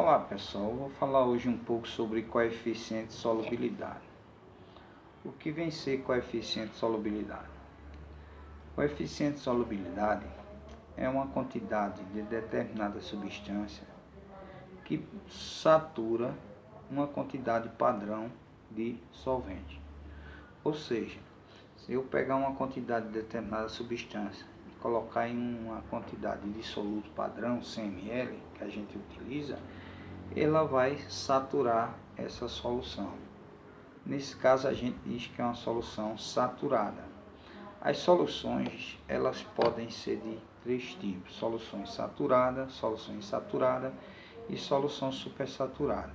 Olá pessoal, eu vou falar hoje um pouco sobre coeficiente de solubilidade. O que vem ser coeficiente de solubilidade? Coeficiente de solubilidade é uma quantidade de determinada substância que satura uma quantidade padrão de solvente. Ou seja, se eu pegar uma quantidade de determinada substância e colocar em uma quantidade de soluto padrão, 100 ml, que a gente utiliza, ela vai saturar essa solução. Nesse caso a gente diz que é uma solução saturada. As soluções, elas podem ser de três tipos: soluções saturadas, solução insaturada e solução supersaturada.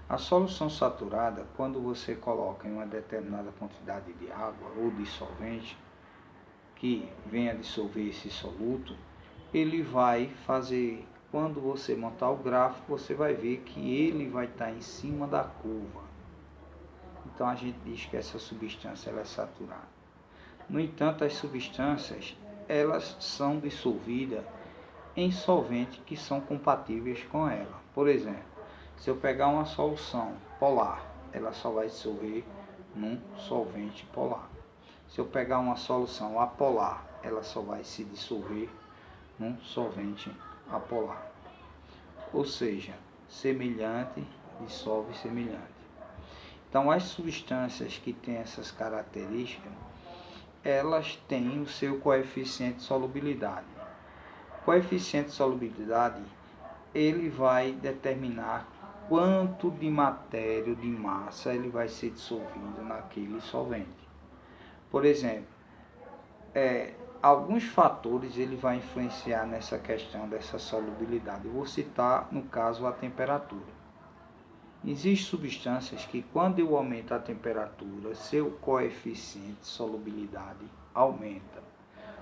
A solução saturada, quando você coloca em uma determinada quantidade de água ou de solvente que venha dissolver esse soluto, ele vai fazer, quando você montar o gráfico, você vai ver que ele vai estar em cima da curva. Então a gente diz que essa substância ela é saturada. No entanto, as substâncias elas são dissolvidas em solventes que são compatíveis com ela. Por exemplo, se eu pegar uma solução polar, ela só vai dissolver num solvente polar. Se eu pegar uma solução apolar, ela só vai se dissolver num solvente apolar. Ou seja, semelhante dissolve semelhante. Então, as substâncias que têm essas características, elas têm o seu coeficiente de solubilidade. O coeficiente de solubilidade, ele vai determinar quanto de matéria, de massa, ele vai ser dissolvido naquele solvente. Por exemplo, alguns fatores ele vai influenciar nessa questão dessa solubilidade. Eu vou citar, no caso, a temperatura. Existem substâncias que, quando eu aumento a temperatura, seu coeficiente de solubilidade aumenta.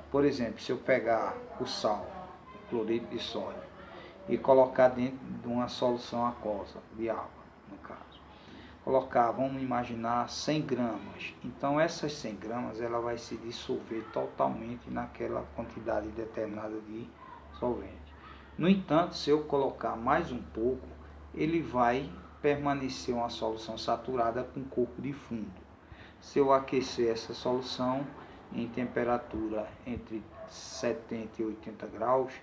Por exemplo, se eu pegar o sal, o cloreto de sódio, e colocar dentro de uma solução aquosa, de água, no caso. Colocar, vamos imaginar, 100 gramas. Então, essas 100 gramas, ela vai se dissolver totalmente naquela quantidade determinada de solvente. No entanto, se eu colocar mais um pouco, ele vai permanecer uma solução saturada com corpo de fundo. Se eu aquecer essa solução em temperatura entre 70 e 80 graus,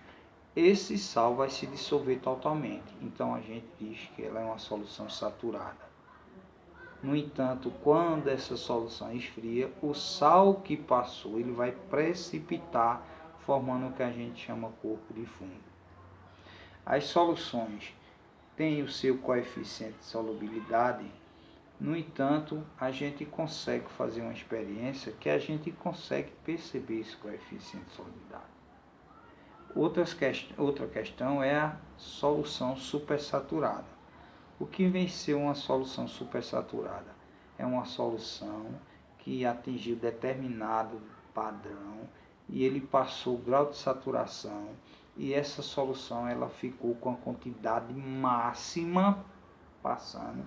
esse sal vai se dissolver totalmente. Então a gente diz que ela é uma solução saturada. No entanto, quando essa solução esfria, o sal que passou ele vai precipitar, formando o que a gente chama corpo de fundo. As soluções têm o seu coeficiente de solubilidade. No entanto, a gente consegue fazer uma experiência que a gente consegue perceber esse coeficiente de solubilidade. Outra questão é a solução supersaturada. O que vem ser uma solução supersaturada? É uma solução que atingiu determinado padrão e ele passou o grau de saturação e essa solução ela ficou com a quantidade máxima passando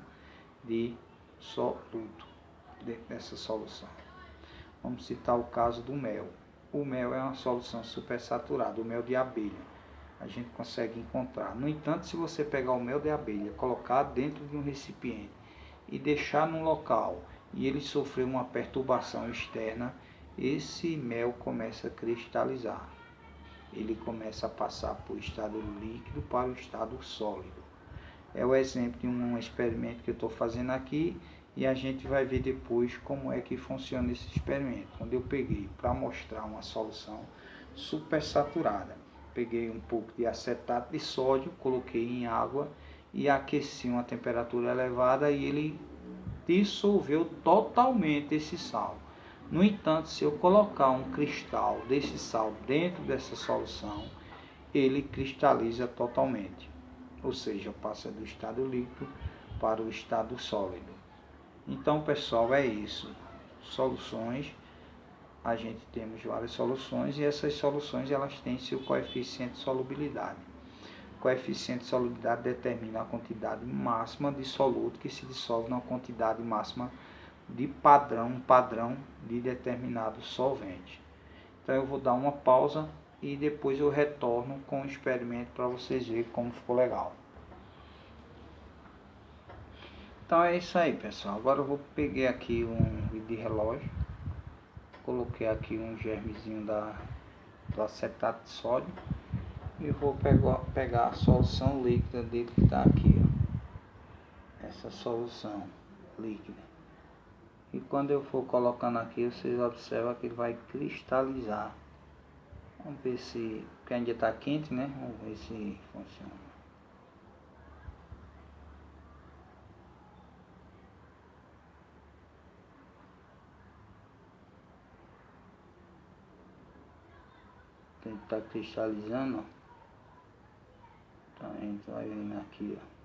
de soluto dentro dessa solução. Vamos citar o caso do mel. O mel é uma solução supersaturada, o mel de abelha. A gente consegue encontrar. No entanto, se você pegar o mel de abelha, colocar dentro de um recipiente e deixar num local e ele sofrer uma perturbação externa, esse mel começa a cristalizar. Ele começa a passar por estado líquido para o estado sólido. É o exemplo de um experimento que eu estou fazendo aqui e a gente vai ver depois como é que funciona esse experimento. Quando eu peguei para mostrar uma solução supersaturada, peguei um pouco de acetato de sódio, coloquei em água e aqueci uma temperatura elevada e ele dissolveu totalmente esse sal. No entanto, se eu colocar um cristal desse sal dentro dessa solução, ele cristaliza totalmente. Ou seja, passa do estado líquido para o estado sólido. Então, pessoal, é isso. Soluções, a gente temos várias soluções e essas soluções elas têm seu coeficiente de solubilidade. O coeficiente de solubilidade determina a quantidade máxima de soluto que se dissolve na quantidade máxima de padrão de determinado solvente. Então eu vou dar uma pausa e depois eu retorno com o experimento para vocês verem como ficou legal. Então é isso aí, pessoal. Agora eu vou pegar aqui um vídeo de relógio, coloquei aqui um germezinho do acetato de sódio e vou pegar a solução líquida dele que está aqui, ó. Essa solução líquida. E quando eu for colocando aqui, vocês observam que ele vai cristalizar. Vamos ver se, porque ainda está quente, né? Vamos ver se funciona. Ele está cristalizando, ó. Então a gente vai vendo aqui, ó.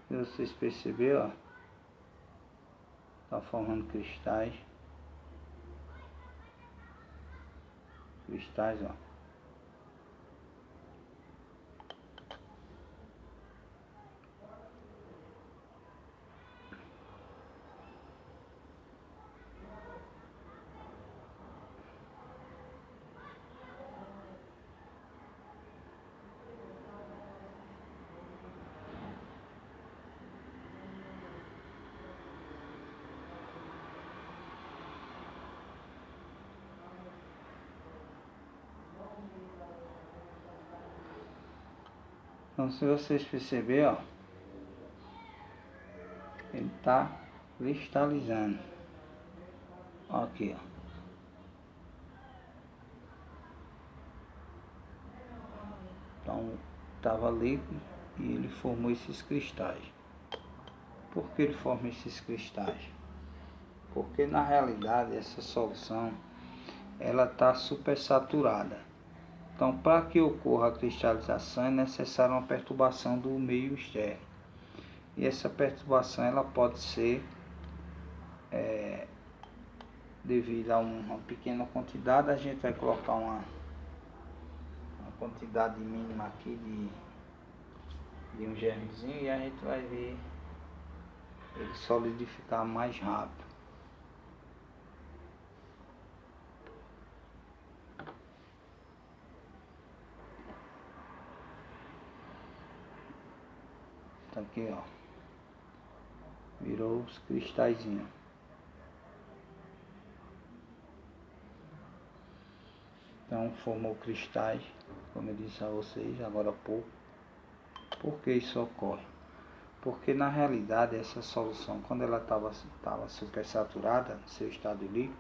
Se vocês perceberam, ó, tá formando cristais, ó. Então, se vocês perceberem, ó, ele está cristalizando. Aqui, ó. Então, estava líquido e ele formou esses cristais. Por que ele forma esses cristais? Porque na realidade essa solução ela está supersaturada. Então, para que ocorra a cristalização é necessária uma perturbação do meio externo. E essa perturbação ela pode ser devido a uma pequena quantidade. A gente vai colocar uma quantidade mínima aqui de um germezinho e a gente vai ver ele solidificar mais rápido. Tá aqui, ó. Virou os cristalzinhos. Então formou cristais, como eu disse a vocês agora há pouco. Por que isso ocorre? Porque na realidade essa solução, quando ela estava supersaturada no seu estado líquido,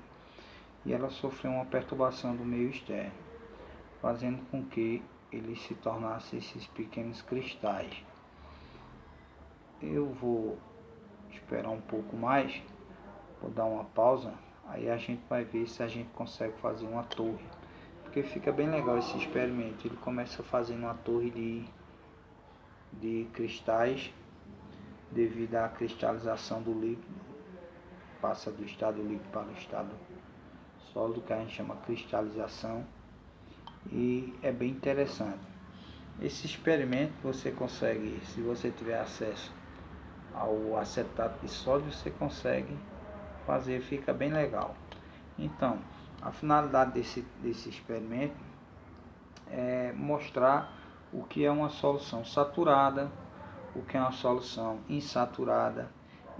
e ela sofreu uma perturbação do meio externo, fazendo com que ele se tornasse esses pequenos cristais. Eu vou esperar um pouco mais, vou dar uma pausa, aí a gente vai ver se a gente consegue fazer uma torre. Porque fica bem legal esse experimento. Ele começa fazendo uma torre de cristais devido à cristalização do líquido. Passa do estado líquido para o estado sólido, que a gente chama cristalização. E é bem interessante. Esse experimento você consegue, se você tiver acesso ao acetato de sódio, você consegue fazer, fica bem legal. Então, a finalidade desse experimento é mostrar o que é uma solução saturada, o que é uma solução insaturada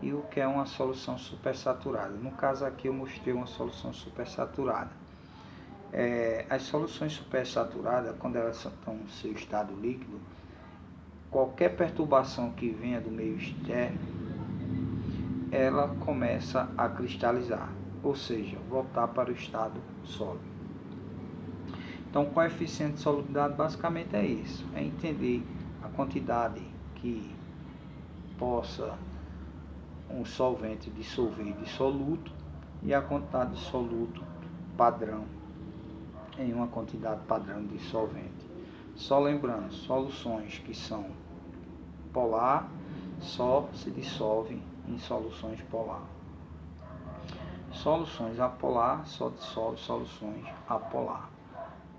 e o que é uma solução supersaturada. No caso aqui eu mostrei uma solução supersaturada. As soluções supersaturadas, quando elas estão no seu estado líquido, qualquer perturbação que venha do meio externo, ela começa a cristalizar, ou seja, voltar para o estado sólido. Então, o coeficiente de solubilidade basicamente é isso, é entender a quantidade que possa um solvente dissolver de soluto e a quantidade de soluto padrão em uma quantidade padrão de solvente. Só lembrando, soluções que são polar só se dissolvem em soluções polar. Soluções apolar só dissolve soluções apolar.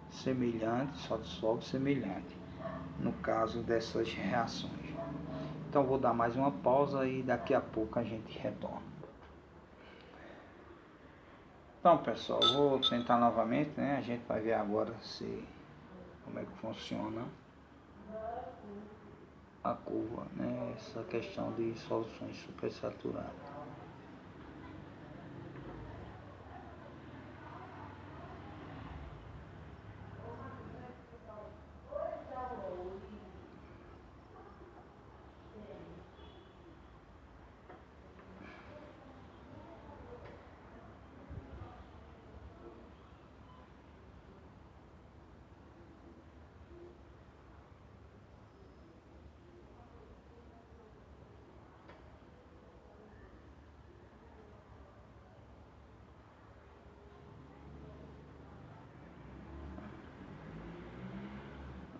Semelhante só dissolve semelhante, no caso dessas reações. Então vou dar mais uma pausa e daqui a pouco a gente retorna. Então pessoal, vou tentar novamente, né? A gente vai ver agora como é que funciona a curva, né? Essa questão de soluções supersaturadas.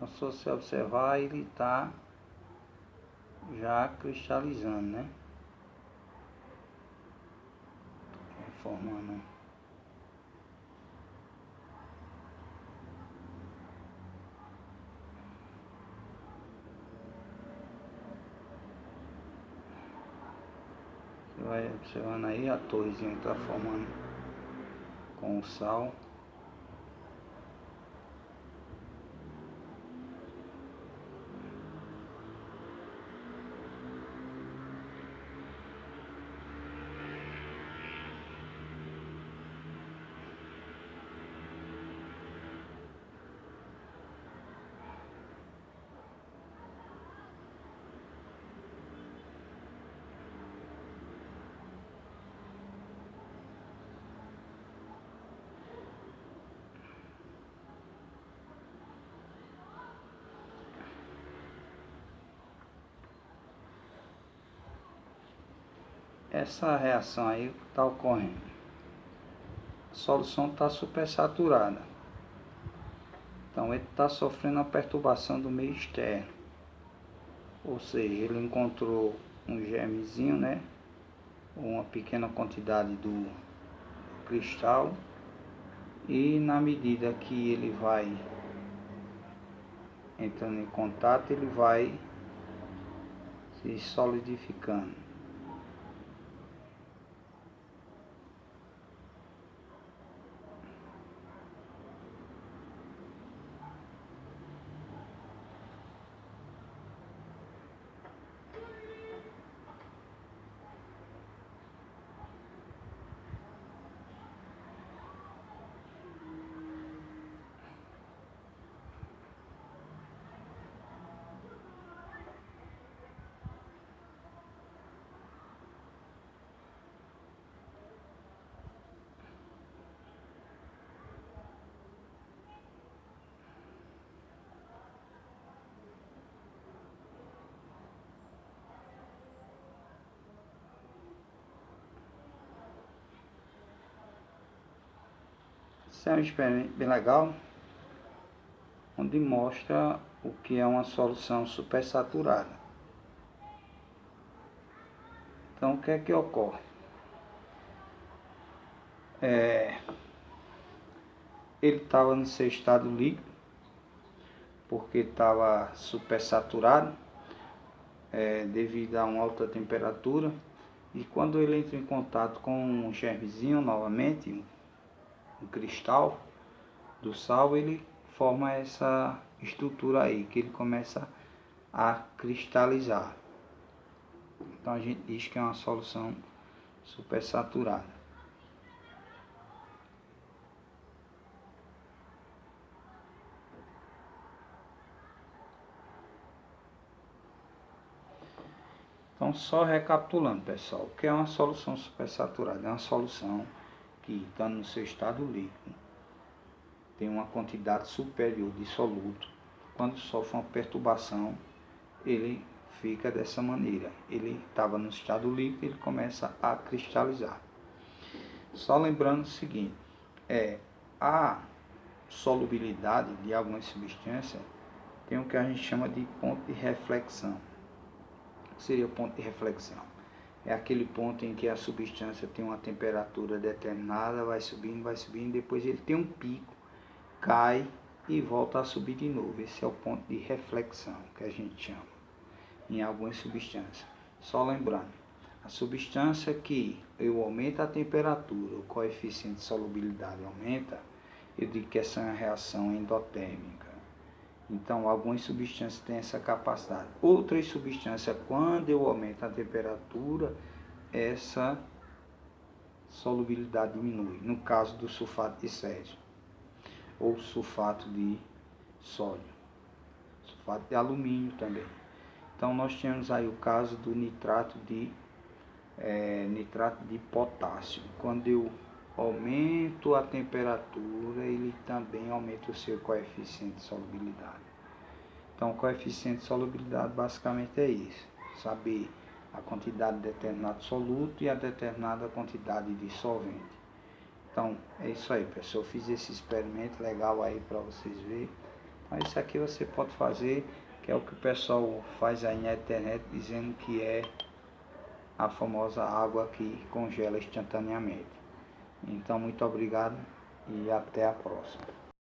Se você observar, ele está já cristalizando, né? Formando. Você vai observando aí, a torrezinha está formando com o sal. Essa reação aí está ocorrendo. A solução está supersaturada. Então ele está sofrendo a perturbação do meio externo. Ou seja, ele encontrou um germezinho, né? Uma pequena quantidade do cristal. E na medida que ele vai entrando em contato, ele vai se solidificando. Esse é um experimento bem legal, onde mostra o que é uma solução supersaturada. Então o que é que ocorre? Ele estava no seu estado líquido, porque estava supersaturado, devido a uma alta temperatura, e quando ele entra em contato com um germezinho novamente, um cristal do sal, ele forma essa estrutura aí, que ele começa a cristalizar. Então a gente diz que é uma solução supersaturada. Então só recapitulando, pessoal, o que é uma solução supersaturada? É uma solução que está no seu estado líquido, tem uma quantidade superior de soluto. Quando sofre uma perturbação, ele fica dessa maneira. Ele estava no estado líquido, ele começa a cristalizar. Só lembrando o seguinte, a solubilidade de algumas substâncias tem o que a gente chama de ponto de reflexão. O que seria o ponto de reflexão? É aquele ponto em que a substância tem uma temperatura determinada, vai subindo, depois ele tem um pico, cai e volta a subir de novo. Esse é o ponto de reflexão que a gente chama em algumas substâncias. Só lembrando, a substância que eu aumento a temperatura, o coeficiente de solubilidade aumenta, eu digo que essa é uma reação endotérmica. Então, algumas substâncias têm essa capacidade. Outras substâncias, quando eu aumento a temperatura, essa solubilidade diminui. No caso do sulfato de césio, ou sulfato de sódio, sulfato de alumínio também. Então, nós temos aí o caso do nitrato de potássio. Quando eu aumento a temperatura, ele também aumenta o seu coeficiente de solubilidade. Então, o coeficiente de solubilidade basicamente é isso: saber a quantidade de determinado soluto e a determinada quantidade de solvente. Então, é isso aí, pessoal. Eu fiz esse experimento legal aí para vocês verem. Então, isso aqui você pode fazer, que é o que o pessoal faz aí na internet, dizendo que é a famosa água que congela instantaneamente. Então, muito obrigado e até a próxima.